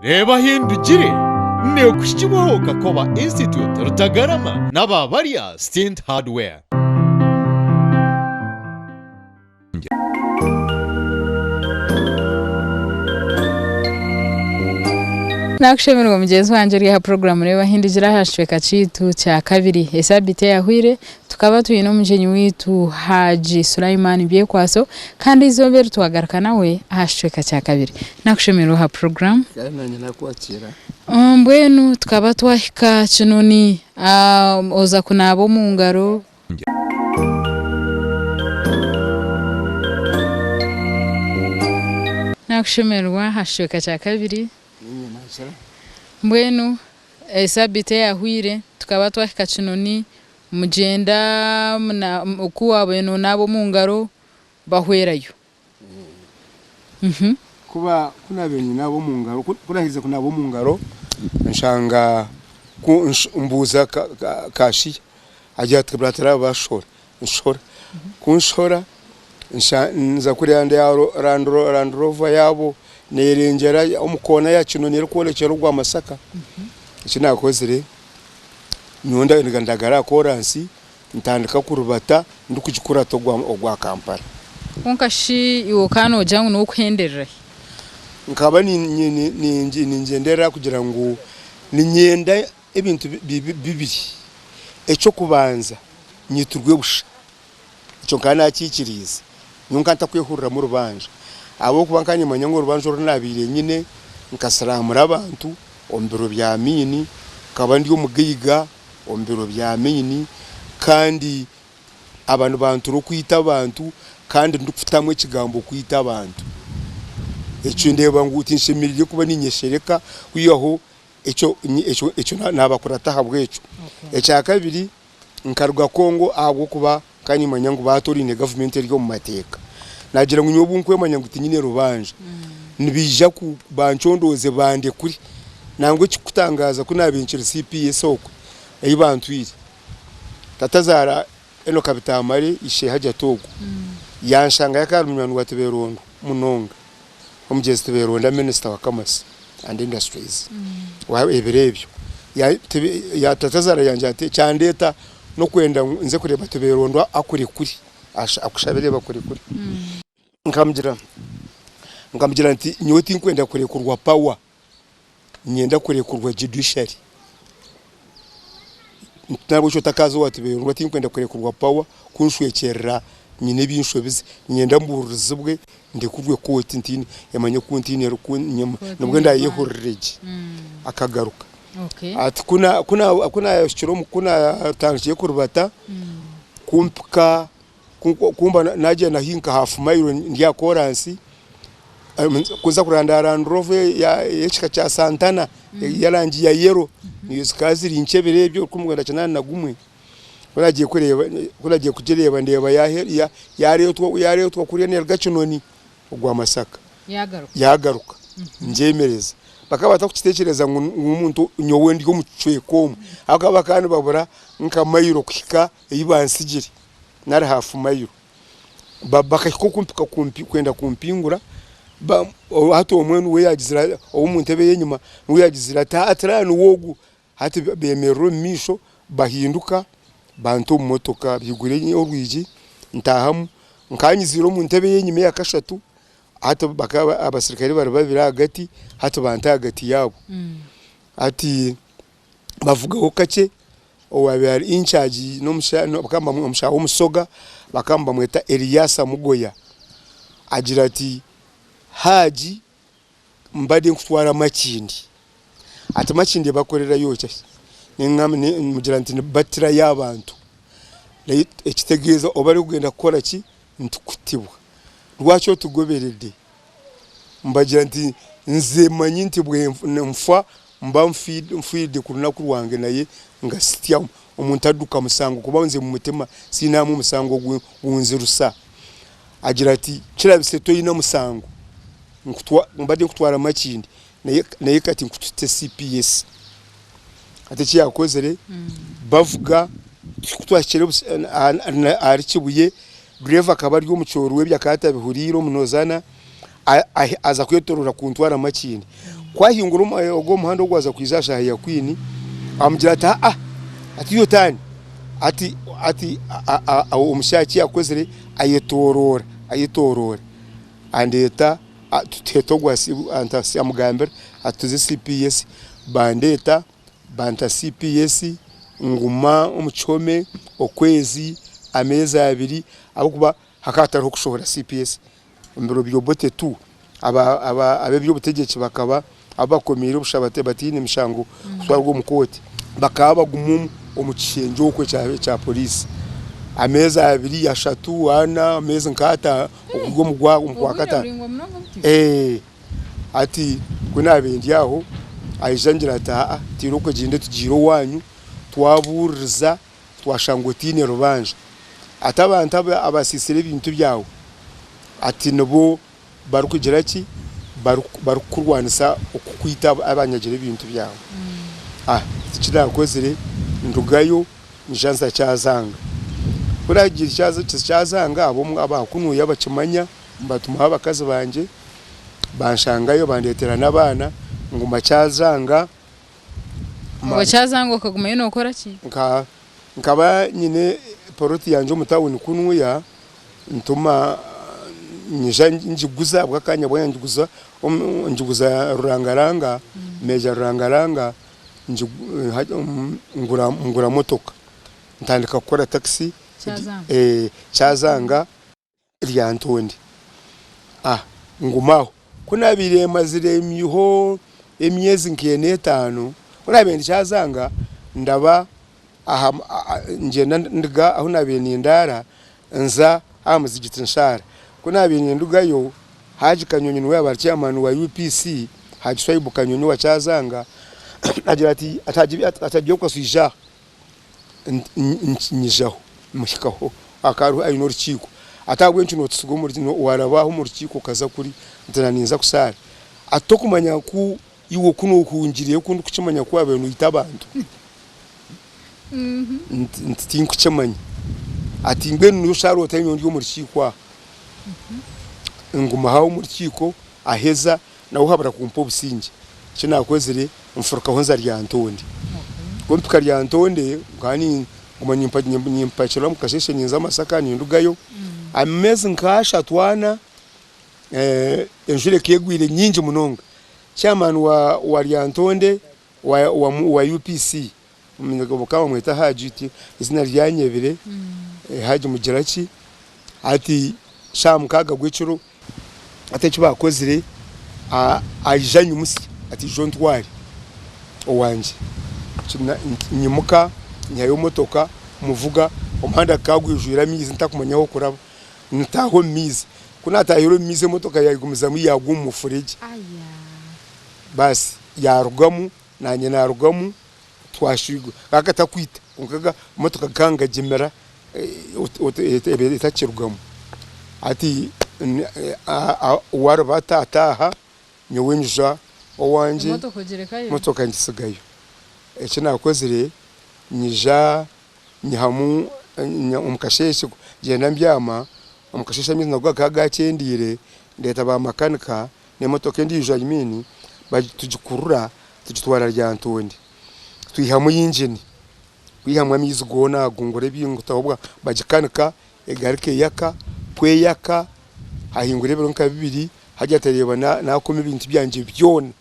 Reebahindugire L1 Kakoba Institute Rutagarama n'ababaria Stint Hardware. Nakushemerwa mugenzi wanje ri ha program Reebahindugire hashweka citu cya kabiri esabite yahwire tukaba tuyino mujenyi witu Haji Sulaiman Byekwaso kandi izobere tuhagaraka nawe hashweka cya kabiri. Nakushemerwa ha program nanye nakwakira mbwenu tukaba twahika kinoni oza kunabo mu ngaro nakushemerwa hashweka cya kabiri mbwenu esabite yahwire tukaba twahika kinoni mugenda ukuwa beno nabo mu ngaro bahwerayo kuba kuna benyi nabo mu ngaro kurahize kunabo mu ngaro nshanga mbuza kashi ajya twebratera bashora nshora kunshora nza kuri ande ya randrova yabo nerengera umukona yakinoni rikorekera rwa Masaka ikinakozere nyonda ndagara koransi ntandika kurubata ndukujikura to gwa Kampala onkashi iwo kano jangu no kwenderera nkaba ni ngendera kugira ngo ninyenda ibintu bibiri eco kubanza nyiturwe busha ico kana akikiriza nyunka ntakwehurira mu rubanje abo kubankanye manyango rubanje runabire nyine nkasaramura abantu ombero bya mini kabandi yo mugiga ombero bya mini kandi abantu bantu kwita abantu kandi ndukutamwe ikigambo kwita abantu eco ndeba nguti nshimiriye kuba ninyeshereka kuyaho eco nabakurata habweco eca kabiri nkarwa Kongo ahubwo kuba kandi manyango batorine government ryo mu mateka nagira ngo nyobu nkwe manyango tinyine rubanje nibija ku bancondoze bande kuri nangwe kikutangaza kunabinchira CPS oko eyibantu iri tatazara eno kabitamari ishe haja togo yanshanga yakarumyanwa wateberondo munonga omugezi teberonda minister wa commerce and industries wa ebirebyo ya tatazara yanje ate cyandeta no kwenda nze kureba teberondo akuri kuri akushabire bakuri kuri nkamgira nti nyoti nkwenda kurekurwa power nyenda kurekurwa judiciary ntabwo cyo takazo wateberondo ati nkwenda kurekurwa power kunshwekera nyine binshobize nyenda mburizibwe ndikurwe koti ntini yamanye kuntini rukunyama nubwo ndayihurreje akagaruka ati kuna shiro kuna tangiye kurubata kumpika kumba naje nahinka half mile ndiya koransi kuza kuranda randrove ya chika cha Santana yarangi ya yero niyo zikaziri inchebere byo kumuganda cyane na gumwe kuragiye kugereba ndeba yareyo twakuriye nerga kinoni ugwa Masaka yagaruka njemereza bakaba batakitekereza ngo umuntu nyowe ndi mucweko akaba kandi babura nka mayiro kwika yibansigire nari hafu mayiro bakako kumpika kwenda kumpingura hato omwenu we yagizira umuntu ebe yenyuma we yagizira atrano wogu hati bemero misho bahinduka bantu motoka bigure orwiji ntahamu nkanyiziro mu ntebe yenyime yakashatu hato bakaba abasirikare barababira hagati hato banta hagati yabo ati bavuga okake owabari in charge no bakamba umushaho musoga bakamba mweta Eliasa Mugoya agira ati Haji mbade kutwara makindi ati makindi bakorera yocha ningamwe mugira nti batira y'abantu ekitegeza obari kugenda gukora ki ntukutibwa rwacho tugoberede mbagira nti nze manyi nti bwe mfa mba mfide kuruna kurwange naye ngasitya omuntu aduka musango kuba nze mu mutima sinamu musango gunze rusa agira ati kirabise toyina musango mbade kutwara makindi naye kati nkutute CPS ati cyakozere bavuga kutwakire ari kibuye driver kabari yo mucoro we byakata bihuriro munozana aza kwetorura kuntwara makindi kwahingura ogwo muhanda ogwaza kwizasha ya Queen amugira ati yotani ati umushaki yakozere ayitorora andeta tutetogwa antasi amugambira atuze CPS bandeta banta CPS nguma umuchome okwezi ameza abiri abukuba hakatariho kushobora CPS mbero byobote tu aba byo butegeke bakaba abakomira ubushabate batine mishango twarwo mukoti bakaba bagumumu omucishenje okwe cha police ameza abiri yashatu ana ameza nkata okugwo mugwa umkwakata ati kuna bendi yaho ayijangira ata tiro ko jinde tugiro wanyu twaburiza twashangotine rubanje atabantu abasisire ibintu byawo ati nabo barukugira ki barukurwanisa okukwita abanyagire ibintu byawo kirakozere ndugayo njanza cyazanga buragira cyazanga abo abakunuye abakimanya batuma abakazi banje banshangayo bandetera nabana nguma cyazanga cyazanga okagumayo nokora ki nkaba nyine poroti yanje mutawuni kunuya ntuma njiguza bwakanya bwanyiguza njiguza rurangaranga meja rurangaranga ngura motoka ntandika gukora taxi cyazanga ryantondi ngumaho kunabire mazire miho emyezi nkene 5 kunabendi cyazanga ndaba njena ndiga aho nabeni ndara nza amuzigitnshara kunabeni ndugayo haji kanyonyi we abarchairman wa UPC haji swaibu kanyonyi wa cyazanga agira ati atagiye kwasija nyijaho mushikaho akaru ayi norukiko atagwe ncuno tusugo muri warabaho mu rukiko kaza kuri ntananinza kusara atokumanya ku iwo kuno kunjiriye kundu kucimanya kwa abantu itabantu ntinkucemanya ati ngwe nusharo tanyo ndi mu rukiko nguma hawo mu rukiko aheza nawo habara kumpo businge kinakozere mfuruka honza ryantondi kompika ryantonde ngani ngumanya impachira mukasheshe nyinza masaka nindugayo amezi nkasha twana enjure kegwire nyinji munonga chairman wa ryantonde wa UPC umunyagoboka mweta hajiti izina ryanyebire haji mugiraki ati shamukaga gwicuru ateki bakozire ajanye umusi ati jontwari owanje nyimuka nyayo motoka muvuga umuhanda kagwijura mizi ntakumanyaho kuraba ntaho mizi kunatahiro mizi motoka yayigumiza mu yagumu fureje basi yarugamu nanye narugamu twashigo akatakwita unkaga motoka kanga jimera itachirugamu ati warabata ataha nyowenja owanje motoka ngisigayo ekinakozire nyija nyahamu umukasheshe genda mbyama umukasheshe mizi nagwa kagakendire ndeta ba makanika ne motoka ndije yimini bajukurura tujitwara ryantondi twihamu yinjini kwihamwa mizi gona gungore bingutahobwa bajikanika egarike yaka kweyaka hahingure bironka bibiri hajya tareba nakome ibintu byanje byone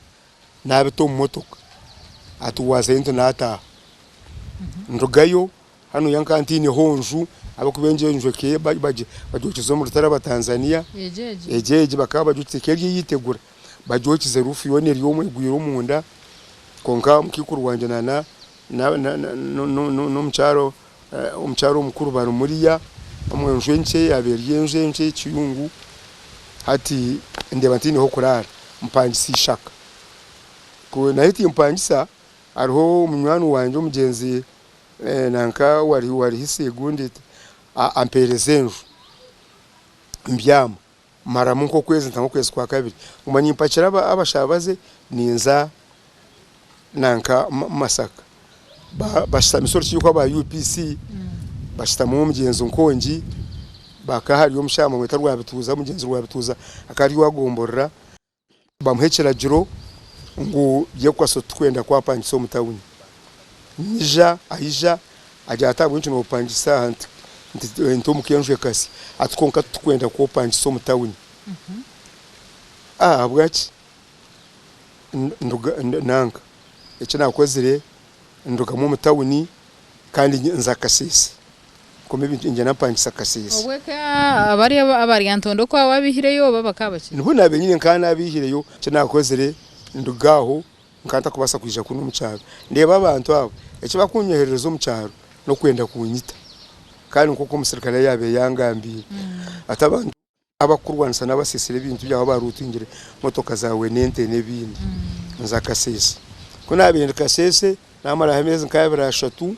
nabeto motoka atuwaza into nata ndugayo hano yankantine honju abakubenje njweke bajokizo mu rutara Tanzania ejeje bakaba bajutekeri yitegura bajokize rufu yone ryomwe gwiro munda konka mukikuru wanje nana no mcharo mukuru baro muriya amwe njwenche aberiye njwenche cyungu hati ndebantine ho kurara mpangisi shaka ko nahiti mpangisa ariho munywanu wanje umugenzi nanka wari hisegundi amperezenju mbyama maramu nko kwezi ntango kwezi kwa kabiri umanyi mpakira abashabaze ninza nanka masaka bashita misoro cyuko ba UPC bashita mu mugenzi nkongi bakahari yo mushama mwetarwa bituza mugenzi rwa bituza akari wagomborera bamuhekera jiro ngo bye kwaso twenda kwa pangisa omutawuni nija aija aja atabwo nchino opangisa hantu nto mukenjwe kasi atukonka tukwenda kwa pangisa omutawuni bwaki nanga eki nakozire nduga mu mutawuni kandi nza kasisi kome bintu nje napangisa kasisi obweka abari antondo kwa wabihireyo babakabaki nibo nabenyine nkana abihireyo eki nakozire ndugaho nkanta kubasa kwija kuno mucyaro ndeba abantu abo eki bakunyohereza omucyaro no kwenda kunyita kandi nkoko umusirikare yabe yangambiye atabantu abakurwanisa n'abasesere bintu byabo barutingire motoka zawe nente nebindi nza kasisi kuna abindi kasese namara hameze nkayabira 3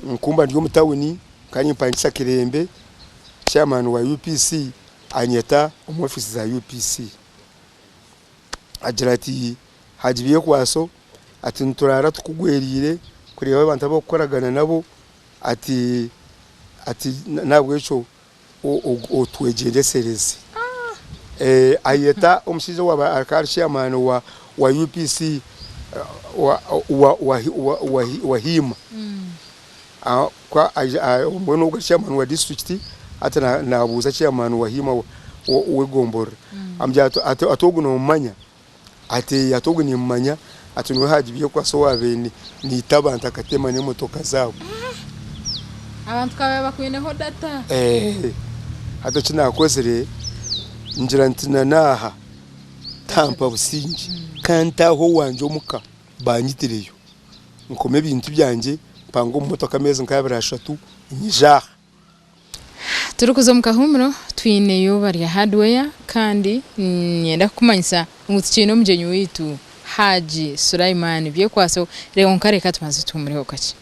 nkumba ndi mutawuni kandi mpangisa kirembe chairman wa UPC anyeta mu office za UPC ajirati hajibiye kwaso ati nturara tukugwerire kureba abantu abakoragana nabo ati nabwo echo otwegendesereze ayeta omushize wa akari chairman wa UPC wa hima kwa mbona uga chairman wa district ata nabuza chairman wa hima we gombora amja atogu no manya ati atogu ni manya ati no hajibiye kwa so wabeni ni tabanta katema ne motoka zabo abantu kabe bakwineho data ata kina kozere njira ntina naha tampa businji kanta ho wanje omuka banyitireyo nkome bintu byanje pango motoka meze nkabira 3 nyijaha turukuzo mukahumuro twineyo bari hardware kandi nyenda kumanyisa ngutsikino mjenyu witu Haji Sulaiman bye kwaso rero nkareka tumaze tumureho kaci